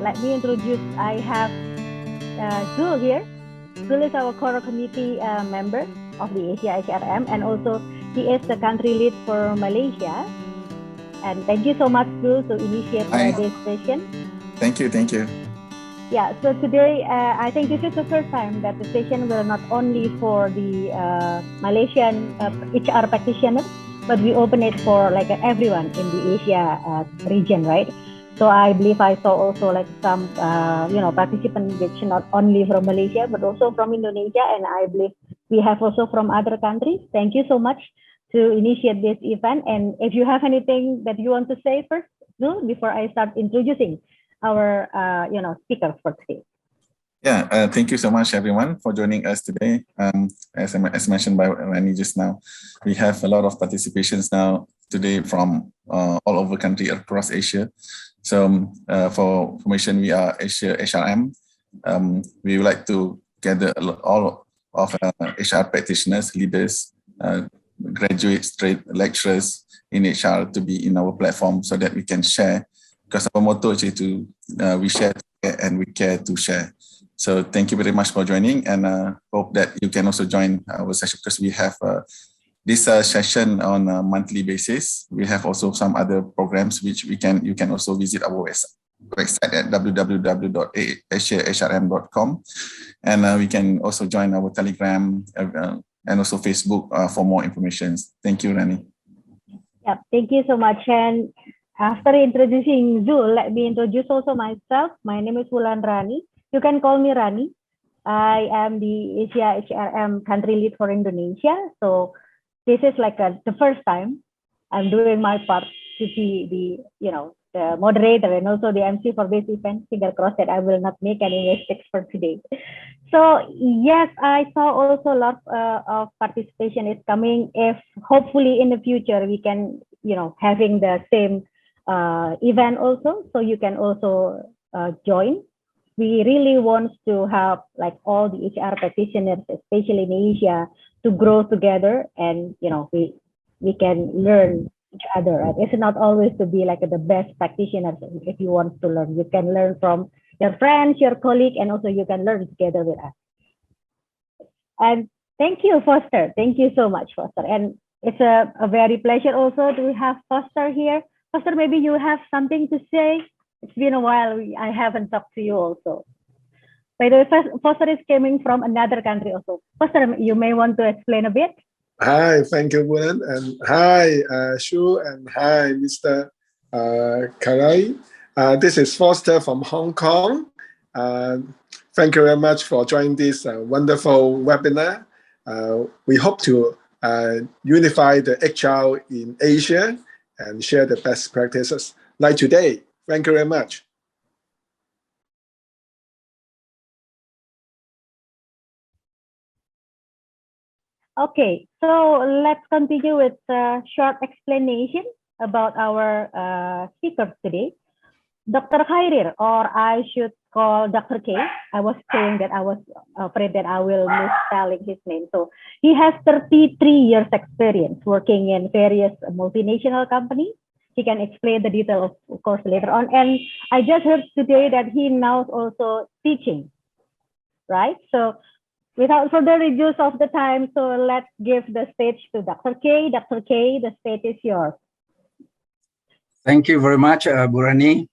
let me introduce, I have Zul here. Zul is our core committee member of the Asia HRM, and also he is the country lead for Malaysia. And thank you so much, Zul, to initiate this session. Thank you. Yeah, so today I think this is the first time that the session will not only for the Malaysian HR practitioners, but we open it for like everyone in the Asia region, right? So I believe I saw also like some participants which not only from Malaysia but also from Indonesia, and I believe we have also from other countries. Thank you so much to initiate this event. And if you have anything that you want to say first, Zul, before I start introducing our speakers for today. Yeah, thank you so much everyone for joining us today. As mentioned by Rani just now, we have a lot of participations now today from all over country across Asia. So for information, we are Asia HRM. We would like to gather all of HR practitioners, leaders, graduates, lecturers in HR to be in our platform so that we can share. Because our motto is to we share and we care to share. So thank you very much for joining, and hope that you can also join our session, because we have this session on a monthly basis. We have also some other programs which you can also visit our website at www.asiahrm.com, and we can also join our Telegram and also Facebook for more information. Thank you, Rani. Yeah, thank you so much. And after introducing Zul, let me introduce also myself. My name is Wulan Rani. You can call me Rani. I am the Asia HRM country lead for Indonesia. So this is like the first time I'm doing my part to be the moderator and also the MC for this event. Finger crossed that I will not make any mistakes for today. So yes, I saw also a lot of participation is coming. If hopefully in the future we can having the same event also, so you can also join. We really want to help like all the HR practitioners, especially in Asia, to grow together, and we can learn each other. Right? It's not always to be like the best practitioners. If you want to learn, you can learn from your friends, your colleague, and also you can learn together with us. And thank you, Foster. Thank you so much, Foster. And it's a very pleasure also to have Foster here. Foster, maybe you have something to say. It's been a while. I haven't talked to you also. By the way, Foster is coming from another country also. Foster, you may want to explain a bit. Hi, thank you, Wulan. And hi, Shu, and hi, Mr. Karai. This is Foster from Hong Kong. Thank you very much for joining this wonderful webinar. We hope to unify the HR in Asia and share the best practices like today. Thank you very much. Okay, so let's continue with a short explanation about our speakers today. Dr. Khair, or I should call Dr. K. I was saying that I was afraid that I will misspelling his name. So he has 33 years experience working in various multinational companies. He can explain the detail, of course, later on. And I just heard today that he now also teaching, right? So without further use of the time, so let's give the stage to Dr. K. Dr. K, the stage is yours. Thank you very much, Burani.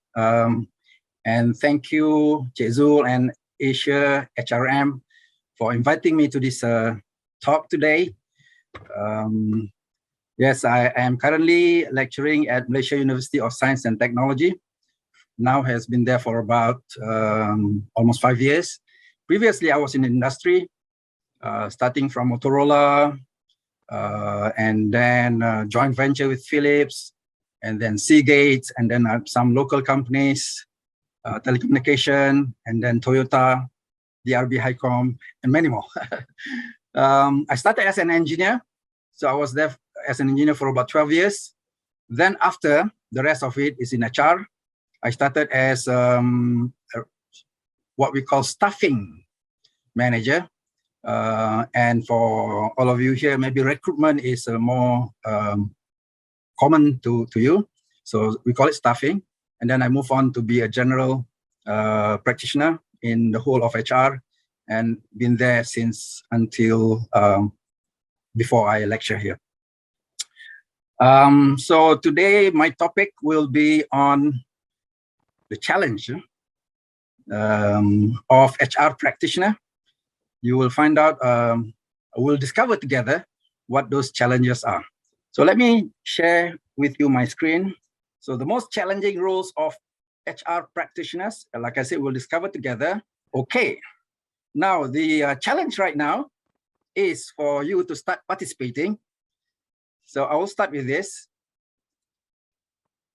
And thank you, Zul and Asia HRM for inviting me to this talk today. Yes, I am currently lecturing at Malaysia University of Science and Technology. Now has been there for about almost 5 years. Previously, I was in the industry, starting from Motorola, and then joint venture with Philips, and then Seagate, and then some local companies, telecommunication, and then Toyota, DRB Highcom, and many more. I started as an engineer. So I was there as an engineer for about 12 years. Then after, the rest of it is in HR. I started as what we call staffing manager. And for all of you here, maybe recruitment is more common to you. So we call it staffing. And then I move on to be a general practitioner in the whole of HR and been there since until before I lecture here. So today my topic will be on the challenge of HR practitioner. You will find out, we'll discover together what those challenges are. So let me share with you my screen. So the most challenging roles of HR practitioners, like I said, we'll discover together. Okay, now the challenge right now is for you to start participating. So I will start with this.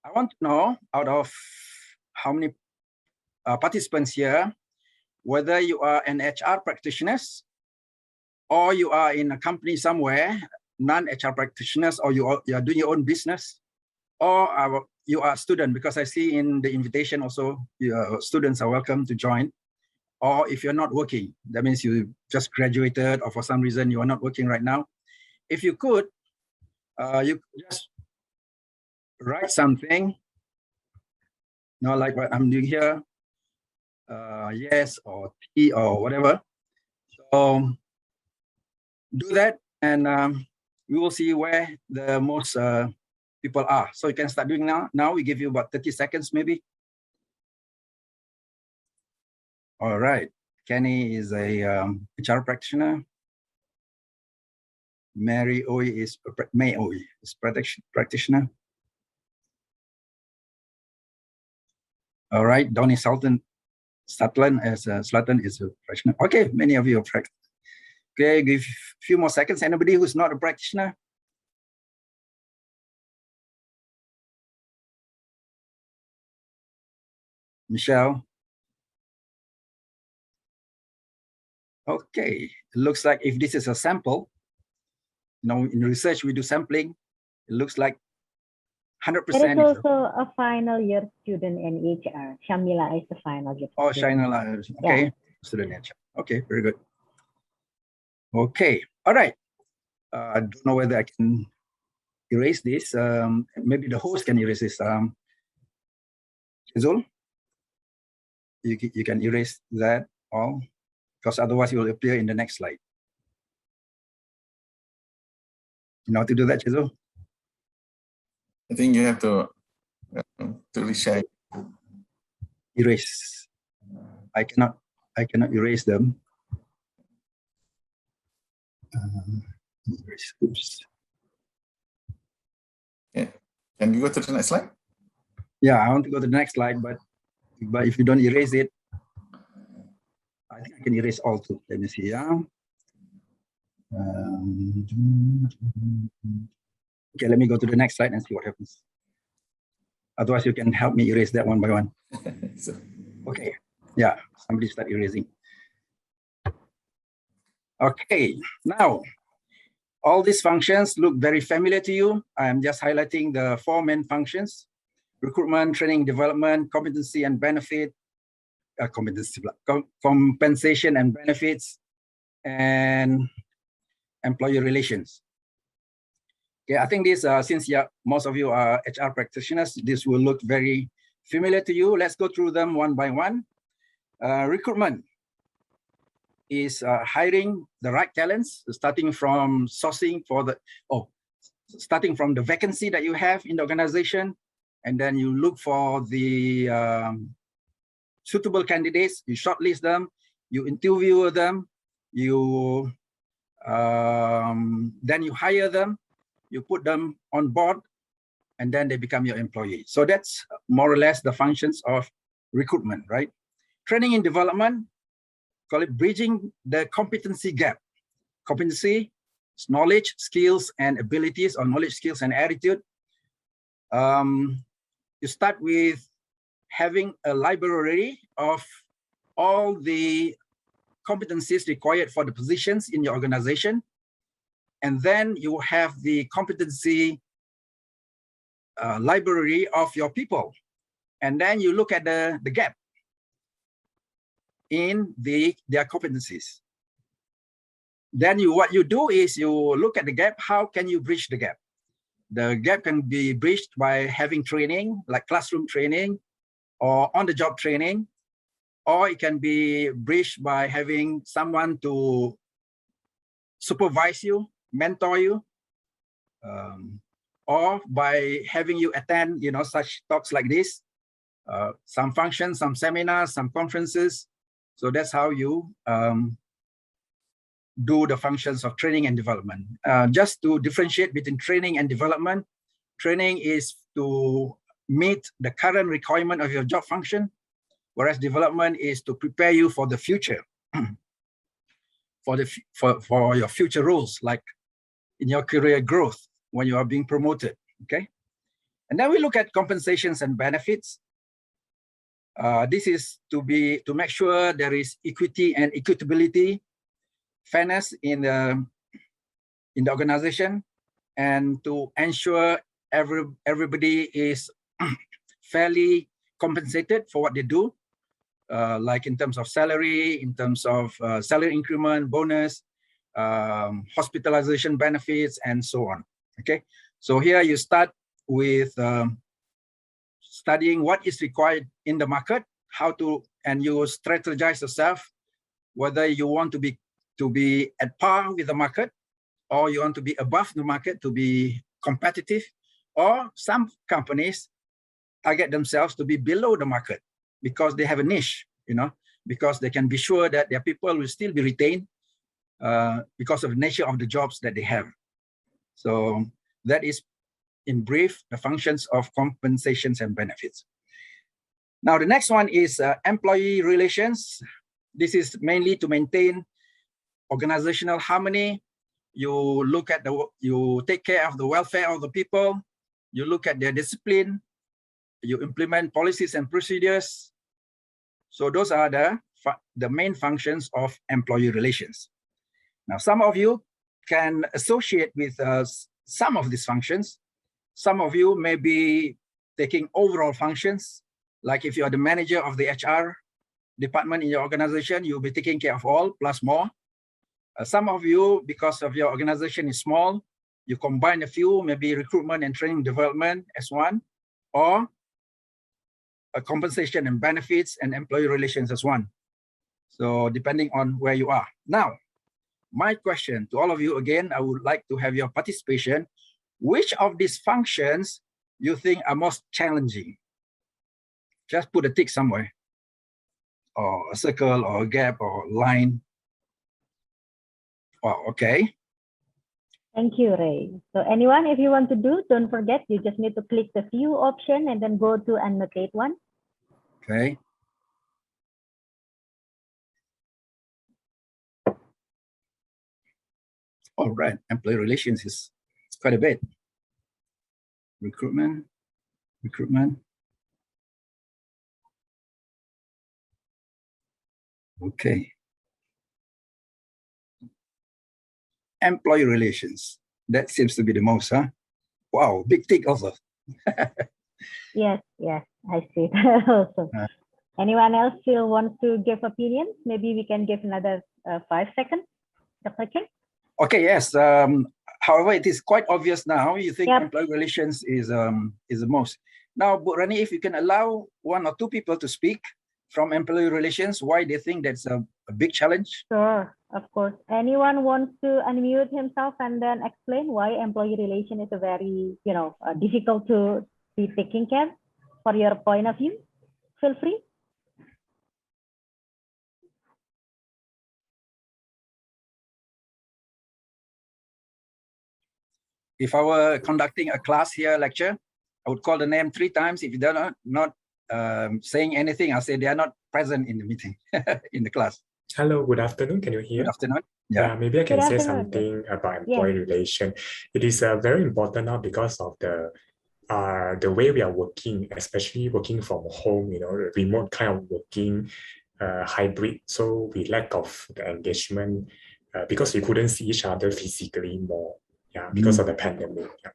I want to know out of how many participants here, whether you are an HR practitioner or you are in a company somewhere, non-HR practitioners, or you are doing your own business, or you are a student, because I see in the invitation also, students are welcome to join. Or if you're not working, that means you just graduated, or for some reason you are not working right now. If you could, you just write something, like what I'm doing here, yes or T or whatever. So do that, and we will see where the most people are. So you can start doing now. Now we give you about 30 seconds maybe. All right. Kenny is a HR practitioner. May Oy is practitioner. All right. Donnie Sutton is a practitioner. Okay, many of you are practitioners. Okay, give a few more seconds. Anybody who's not a practitioner? Michelle? Okay, it looks like if this is a sample, in research we do sampling, it looks like 100%. There is also a final year student in HR. Shamila is the final year. Oh, Shamila, okay. Yeah. Student in HR. Okay, very good. Okay, all right. I don't know whether I can erase this. Maybe the host can erase this. Chizul, you can erase that all, because otherwise it will appear in the next slide. You know how to do that, Chizul? I think you have to reshare. Erase. I cannot erase them. Oops. Yeah. Can you go to the next slide? Yeah, I want to go to the next slide, but if you don't erase it, I think I can erase all too. Let me see. Yeah. Okay, let me go to the next slide and see what happens. Otherwise, you can help me erase that one by one. Okay. Yeah, somebody start erasing. Okay, now all these functions look very familiar to you. I'm just highlighting the 4 main functions: recruitment, training, development, competency and benefit, compensation and benefits, and employee relations. Okay, I think this, since most of you are HR practitioners, this will look very familiar to you. Let's go through them one by one. Recruitment is hiring the right talents, starting from sourcing for starting from the vacancy that you have in the organization, and then you look for the suitable candidates, you shortlist them, you interview them, you then you hire them, you put them on board, and then they become your employee. So that's more or less the functions of recruitment, right? Training and development, call it bridging the competency gap. Competency is knowledge, skills, and abilities, or knowledge, skills, and attitude. You start with having a library of all the competencies required for the positions in your organization. And then you have the competency library of your people. And then you look at the gap in their competencies. Then what you do is you look at the gap. How can you bridge the gap? The gap can be bridged by having training, like classroom training or on-the-job training. or it can be bridged by having someone to supervise you, mentor you, or by having you attend, such talks like this, some functions, some seminars, some conferences. So that's how you do the functions of training and development. Just to differentiate between training and development, training is to meet the current requirement of your job function, whereas development is to prepare you for the future, for your future roles, like in your career growth when you are being promoted. Okay, and then we look at compensations and benefits. This is to make sure there is equity and equitability, fairness in the organization, and to ensure everybody is fairly compensated for what they do, like in terms of salary, in terms of salary increment, bonus, hospitalization benefits, and so on. Okay, so here you start with studying what is required in the market, and you strategize yourself whether you want to be at par with the market, or you want to be above the market to be competitive, or some companies target themselves to be below the market because they have a niche, because they can be sure that their people will still be retained because of the nature of the jobs that they have. So that is, in brief, the functions of compensations and benefits. Now, the next one is employee relations. This is mainly to maintain organizational harmony. You take care of the welfare of the people. You look at their discipline. You implement policies and procedures. So those are the main functions of employee relations. Now, some of you can associate with some of these functions. Some of you may be taking overall functions, like if you are the manager of the HR department in your organization, you'll be taking care of all plus more. Some of you, because of your organization is small, you combine a few, maybe recruitment and training development as one, or a compensation and benefits and employee relations as one. So depending on where you are. Now, my question to all of you again, I would like to have your participation. Which of these functions you think are most challenging? Just put a tick somewhere, or a circle, or a gap, or a line. Wow, okay. Thank you, Ray. So anyone, if you want to do, don't forget, you just need to click the view option and then go to annotate one. Okay. All right, employee relations is quite a bit. Recruitment. Okay. Employee relations. That seems to be the most, huh? Wow, big tick also. Yes, I see that also. Anyone else still wants to give opinions? Maybe we can give another 5 seconds. Dr. King? Okay, yes. However, it is quite obvious now. You think employee relations is the most. Now, Rani, if you can allow 1 or 2 people to speak from employee relations, why they think that's a big challenge? Sure, of course. Anyone wants to unmute himself and then explain why employee relation is a very, difficult to be taken care for your point of view? Feel free. If I were conducting a class here, lecture, I would call the name 3 times. If they're not saying anything, I'll say they are not present in the meeting, in the class. Hello, good afternoon. Can you hear? Good afternoon. Yeah, maybe I can say something about employee relation. It is very important now because of the way we are working, especially working from home, remote kind of working, hybrid. So we lack of the engagement because we couldn't see each other physically more. Yeah, because of the pandemic. Yeah.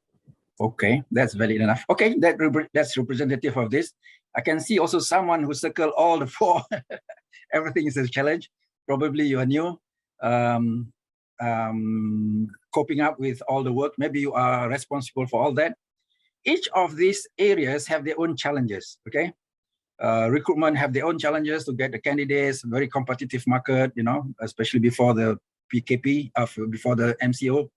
Okay, that's valid enough. Okay, that's representative of this. I can see also someone who circled all the 4. Everything is a challenge. Probably you are new, coping up with all the work. Maybe you are responsible for all that. Each of these areas have their own challenges, okay? Recruitment have their own challenges to get the candidates, very competitive market, especially before the PKP, before the MCO.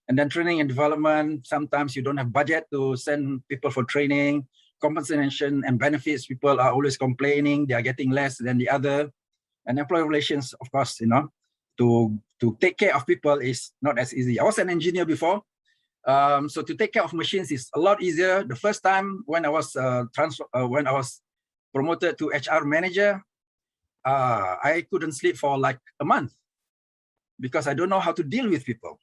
And then training and development, sometimes you don't have budget to send people for training. Compensation and benefits, people are always complaining, they are getting less than the other. And employee relations, of course, to take care of people is not as easy. I was an engineer before. So to take care of machines is a lot easier. The first time when I was promoted to HR manager, I couldn't sleep for like a month because I don't know how to deal with people.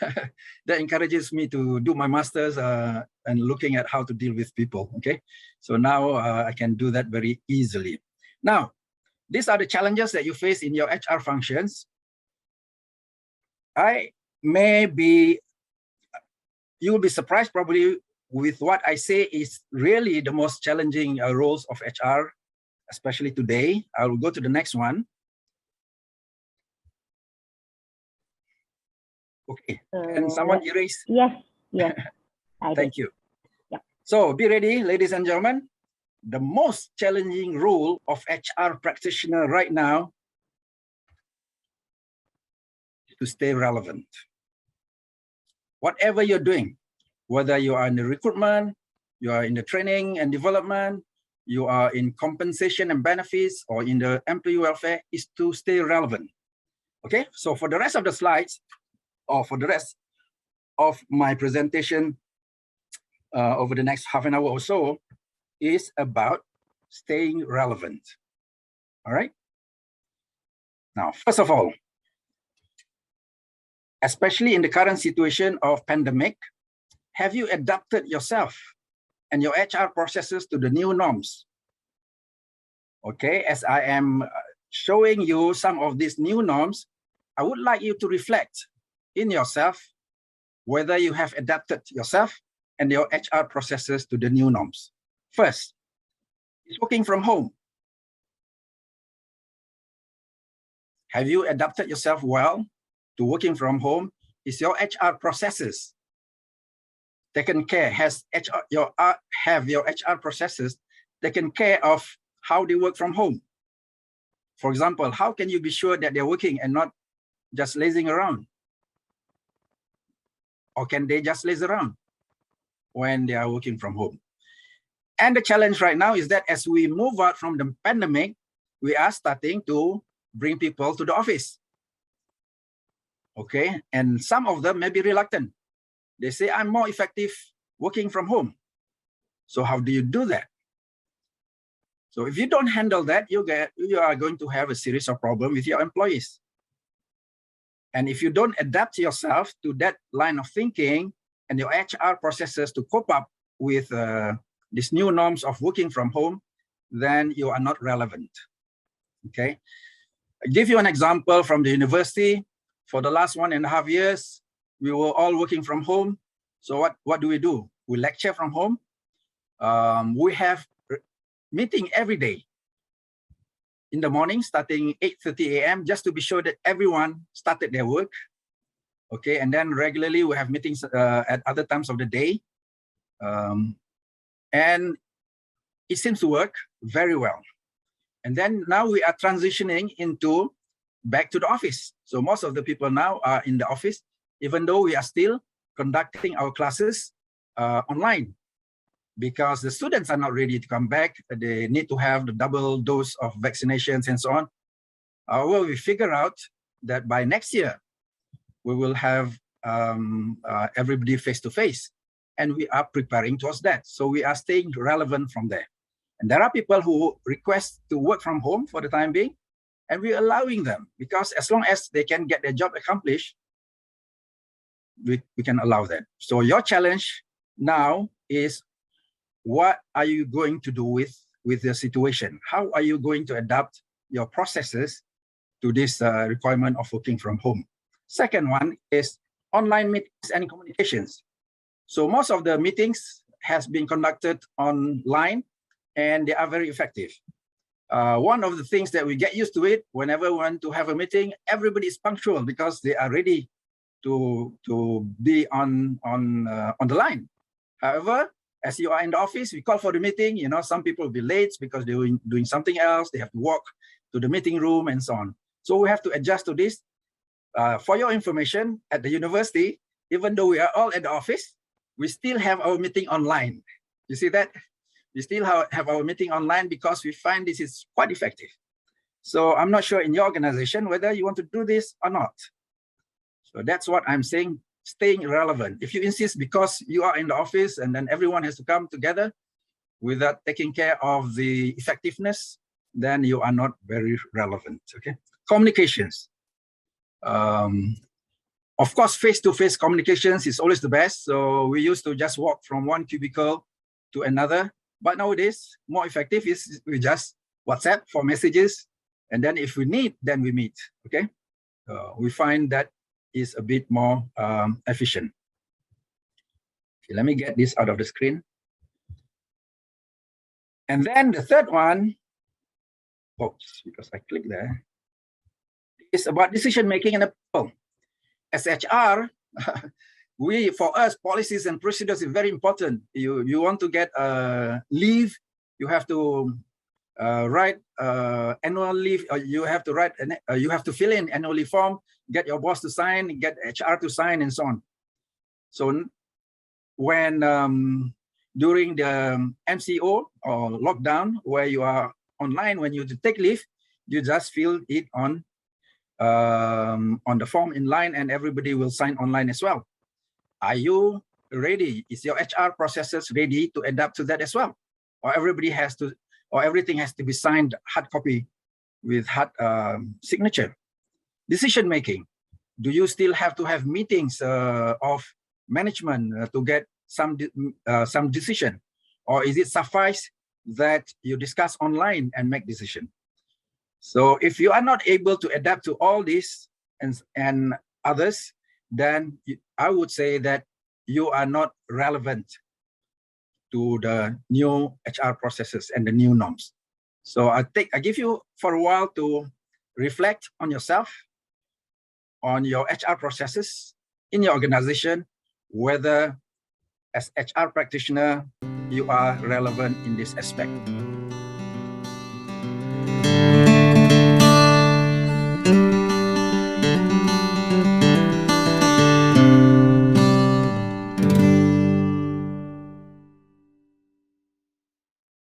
That encourages me to do my master's and looking at how to deal with people. Okay, so now I can do that very easily. Now, these are the challenges that you face in your HR functions. You will be surprised probably with what I say is really the most challenging roles of HR, especially today. I will go to the next one. Okay, can someone erase? Yes. Thank you. Yeah. So be ready, ladies and gentlemen. The most challenging role of HR practitioner right now is to stay relevant. Whatever you're doing, whether you are in the recruitment, you are in the training and development, you are in compensation and benefits, or in the employee welfare, is to stay relevant. Okay, so for the rest of the slides, or for the rest of my presentation over the next half an hour or so, is about staying relevant. All right. Now, first of all, especially in the current situation of pandemic, have you adapted yourself and your HR processes to the new norms? Okay, as I am showing you some of these new norms, I would like you to reflect in yourself whether you have adapted yourself and your HR processes to the new norms. First, is working from home. Have you adapted yourself well to working from home? Is your HR processes taken care? Have your HR processes taken care of how they work from home? For example, how can you be sure that they're working and not just lazing around? Or can they just laze around when they are working from home? And the challenge right now is that as we move out from the pandemic, we are starting to bring people to the office. Okay, and some of them may be reluctant. They say, I'm more effective working from home. So how do you do that? So if you don't handle that, you are going to have a series of problems with your employees. And if you don't adapt yourself to that line of thinking and your HR processes to cope up with these new norms of working from home, then you are not relevant. Okay. I'll give you an example from the university. For the last 1.5 years, we were all working from home. So what do? We lecture from home. We have meeting every day in the morning, starting 8:30 a.m. just to be sure that everyone started their work. Okay, and then regularly we have meetings at other times of the day. And it seems to work very well. And then now we are transitioning back to the office. So most of the people now are in the office, even though we are still conducting our classes online, because the students are not ready to come back. They need to have the double dose of vaccinations and so on. However, we figure out that by next year, we will have everybody face-to-face, and we are preparing towards that. So we are staying relevant from there. And there are people who request to work from home for the time being, and we're allowing them, because as long as they can get their job accomplished, we can allow that. So your challenge now is, what are you going to do with the situation? How are you going to adapt your processes to this requirement of working from home? Second one is online meetings and communications. So most of the meetings has been conducted online, and they are very effective. One of the things that we get used to it, whenever we want to have a meeting, everybody is punctual because they are ready to be on the line. However, As you are in the office, we call for the meeting. You know, some people will be late because they're doing something else. They have to walk to the meeting room and so on. So we have to adjust to this. For your information, at the university, even though we are all at the office, we still have our meeting online. You see that? We still have our meeting online because we find this is quite effective. So I'm not sure in your organization whether you want to do this or not. So that's what I'm saying, staying relevant. If you insist because you are in the office and then everyone has to come together without taking care of the effectiveness, then you are not very relevant, okay? Communications. Of course, face-to-face communications is always the best. So we used to just walk from one cubicle to another. But nowadays, more effective is we just WhatsApp for messages. And then if we need, then we meet, okay? We find that is a bit more efficient. Okay, let me get this out of the screen. And then the third one, oops, because I clicked there, is about decision-making and people. As HR, for us, policies and procedures is very important. You want to get leave, you have to write annual leave, you have to write, you have to fill in annual leave form, get your boss to sign, get HR to sign, and so on. So when during the MCO or lockdown, where you are online, when you take leave, you just fill it on the form in line, and everybody will sign online as well. Are you ready? Is your HR processes ready to adapt to that as well? Or everybody has to, or everything has to be signed hard copy with hard signature? Decision making. Do you still have to have meetings of management to get some decision, or is it suffice that you discuss online and make decision? So if you are not able to adapt to all this and others, then I would say that you are not relevant to the new HR processes and the new norms. So I give you for a while to reflect on yourself, on your HR processes in your organization, whether as HR practitioner, you are relevant in this aspect.